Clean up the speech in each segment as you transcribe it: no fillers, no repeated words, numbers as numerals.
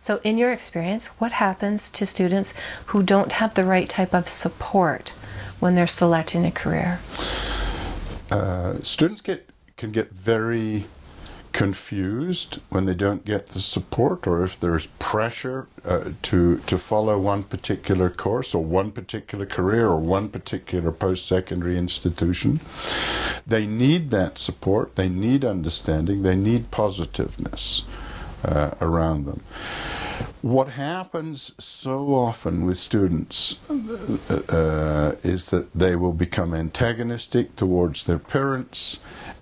So in your experience, what happens to students who don't have the right type of support when they're selecting a career? Students can get very confused when they don't get the support, or if there's pressure to follow one particular course or one particular career or one particular post-secondary institution. They need that support, they need understanding, they need positiveness around them. What happens so often with students is that they will become antagonistic towards their parents,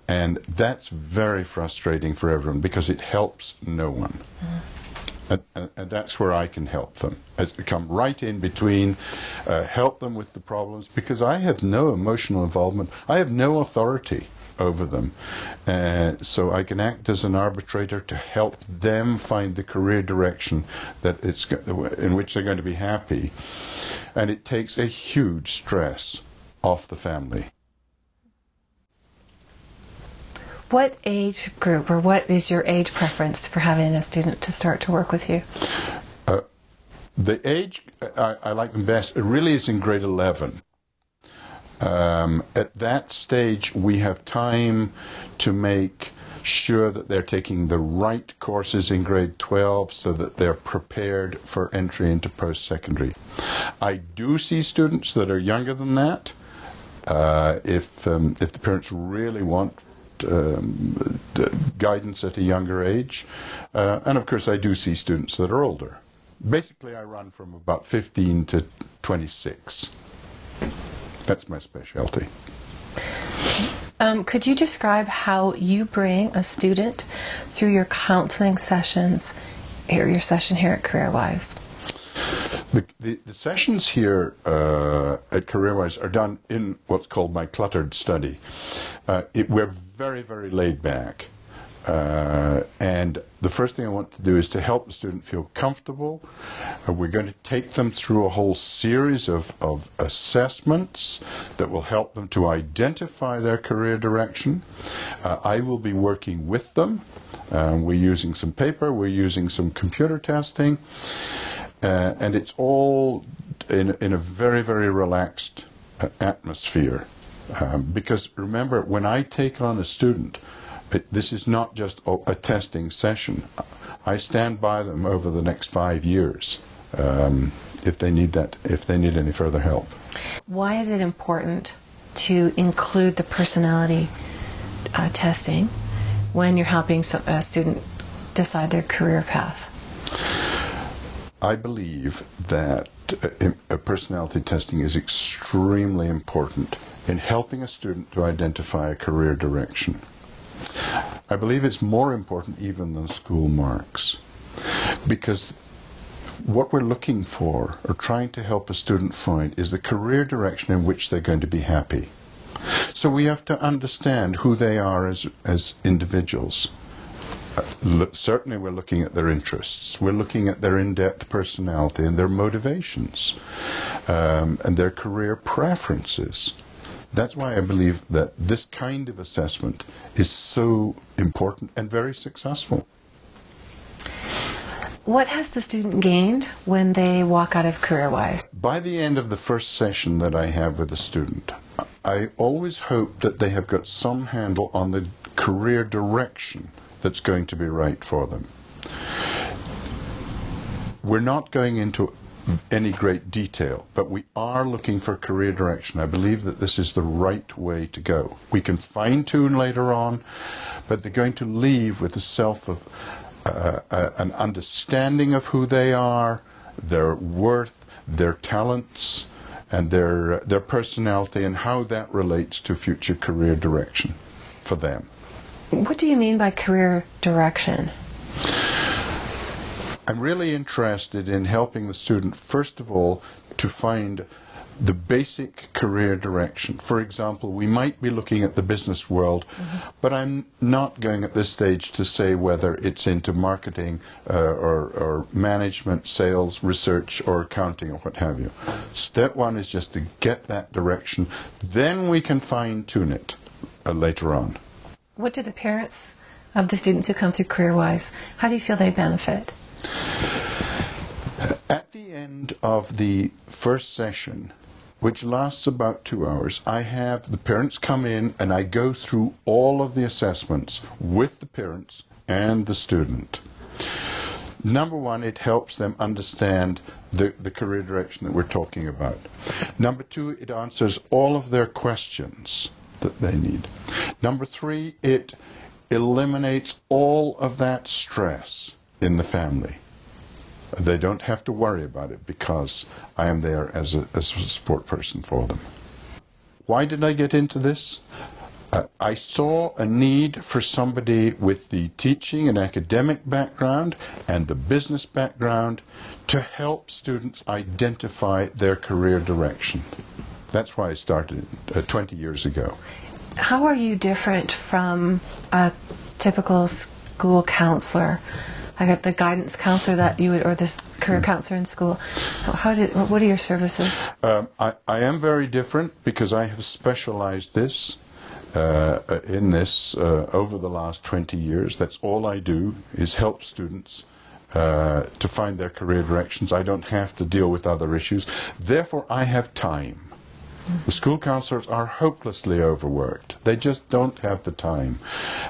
and that's very frustrating for everyone because it helps no one. And that's where I can help them. I come right in between, help them with the problems, because I have no emotional involvement. I have no authority over them. So I can act as an arbitrator to help them find the career direction that in which they're going to be happy. And it takes a huge stress off the family. What age group, or what is your age preference for having a student to start to work with you? The age I like them best, it really is in grade 11. At that stage, we have time to make sure that they're taking the right courses in grade 12 so that they're prepared for entry into post-secondary. I do see students that are younger than that. If the parents really want guidance at a younger age. And of course I do see students that are older. Basically I run from about 15 to 26. That's my specialty. Could you describe how you bring a student through your counseling sessions, or your session here at Careerwise? The sessions here at Careerwise are done in what's called my cluttered study. We're very, very laid back. And the first thing I want to do is to help the student feel comfortable. We're going to take them through a whole series of assessments that will help them to identify their career direction. I will be working with them. We're using some paper, we're using some computer testing. And it's all in a very, very relaxed atmosphere. Because remember, when I take on a student, this is not just a testing session. I stand by them over the next 5 years if they need any further help. What is it important to include the personality testing when you're helping a student decide their career path? I believe that personality testing is extremely important in helping a student to identify a career direction. I believe it's more important even than school marks, because what we're looking for or trying to help a student find is the career direction in which they're going to be happy. So we have to understand who they are as individuals. Certainly we're looking at their interests, we're looking at their in-depth personality and their motivations and their career preferences. That's why I believe that this kind of assessment is so important and very successful. What has the student gained when they walk out of Careerwise? By the end of the first session that I have with a student, I always hope that they have got some handle on the career direction that's going to be right for them. We're not going into any great detail, but we are looking for career direction. I believe that this is the right way to go. We can fine-tune later on, but they're going to leave with a self of an understanding of who they are, their worth, their talents, and their personality, and how that relates to future career direction for them. What do you mean by career direction? I'm really interested in helping the student, first of all, to find the basic career direction. For example, we might be looking at the business world, but I'm not going at this stage to say whether it's into marketing or management, sales, research, or accounting, or what have you. Step one is just to get that direction. Then we can fine-tune it later on. What do the parents of the students who come through Careerwise, how do you feel they benefit? At the end of the first session, which lasts about 2 hours, I have the parents come in and I go through all of the assessments with the parents and the student. Number one, it helps them understand the career direction that we're talking about. Number two, it answers all of their questions that they need. Number three, it eliminates all of that stress in the family. They don't have to worry about it because I am there as a support person for them. Why did I get into this? I saw a need for somebody with the teaching and academic background and the business background to help students identify their career direction. That's why I started 20 years ago. How are you different from a typical school counselor? I got the guidance counselor that you would, or this career counselor in school. What are your services? I am very different because I have specialized in this over the last 20 years. That's all I do is help students to find their career directions. I don't have to deal with other issues. Therefore, I have time. The school counselors are hopelessly overworked. They just don't have the time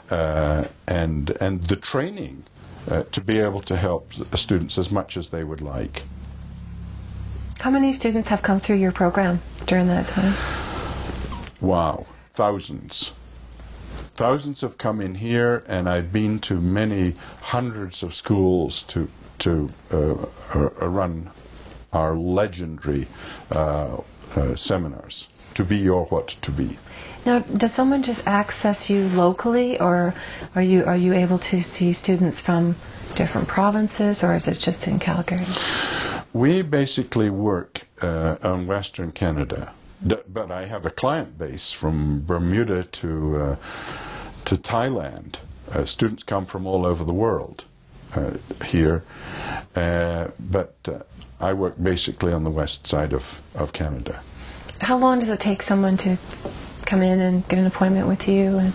and the training to be able to help students as much as they would like. How many students have come through your program during that time? Wow, thousands. Thousands have come in here, and I've been to many hundreds of schools to run our legendary seminars, To Be Your What to Be. Now, does someone just access you locally, or are you able to see students from different provinces, or is it just in Calgary? We basically work on Western Canada, but I have a client base from Bermuda to Thailand. Students come from all over the world here, but I work basically on the west side of Canada. How long does it take someone to come in and get an appointment with you?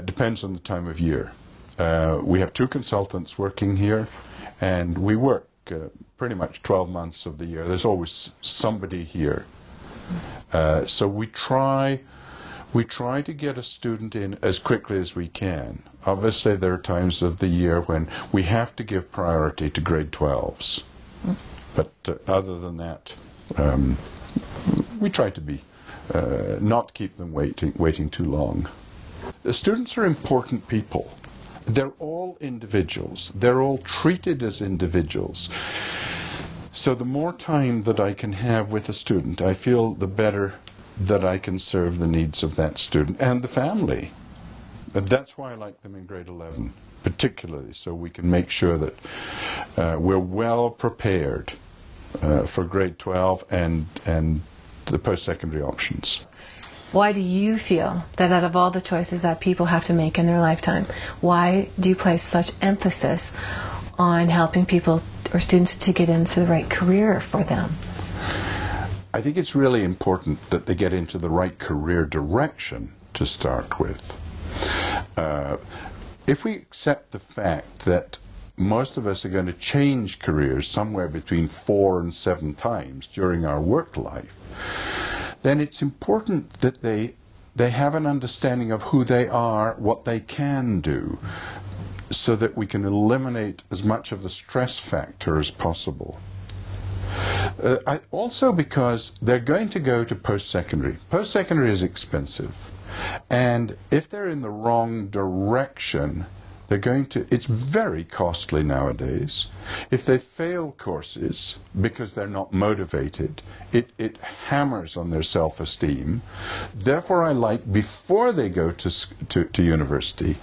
Depends on the time of year. We have 2 consultants working here, and we work pretty much 12 months of the year. There's always somebody here. So we try to get a student in as quickly as we can. Obviously, there are times of the year when we have to give priority to grade 12s. But other than that, we try to be not keep them waiting too long. The students are important people. They're all individuals. They're all treated as individuals. So the more time that I can have with a student, I feel the better that I can serve the needs of that student and the family. And that's why I like them in grade 11, particularly, so we can make sure that we're well prepared for grade 12 and the post-secondary options. Why do you feel that out of all the choices that people have to make in their lifetime, why do you place such emphasis on helping people or students to get into the right career for them? I think it's really important that they get into the right career direction to start with. If we accept the fact that most of us are going to change careers somewhere between 4 and 7 times during our work life, then it's important that they have an understanding of who they are, what they can do, so that we can eliminate as much of the stress factor as possible. Also because they're going to go to post-secondary. Post-secondary is expensive. And if they're in the wrong direction, it's very costly nowadays. If they fail courses because they're not motivated, it hammers on their self-esteem. Therefore, I like, before they go to university,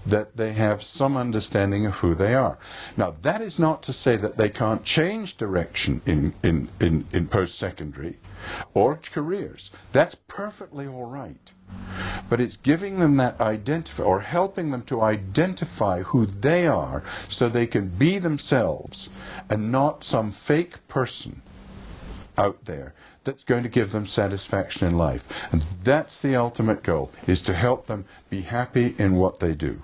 that they have some understanding of who they are. Now, that is not to say that they can't change direction in post-secondary or careers. That's perfectly all right. But it's giving them that or helping them to identify who they are so they can be themselves and not some fake person out there that's going to give them satisfaction in life. And that's the ultimate goal, is to help them be happy in what they do.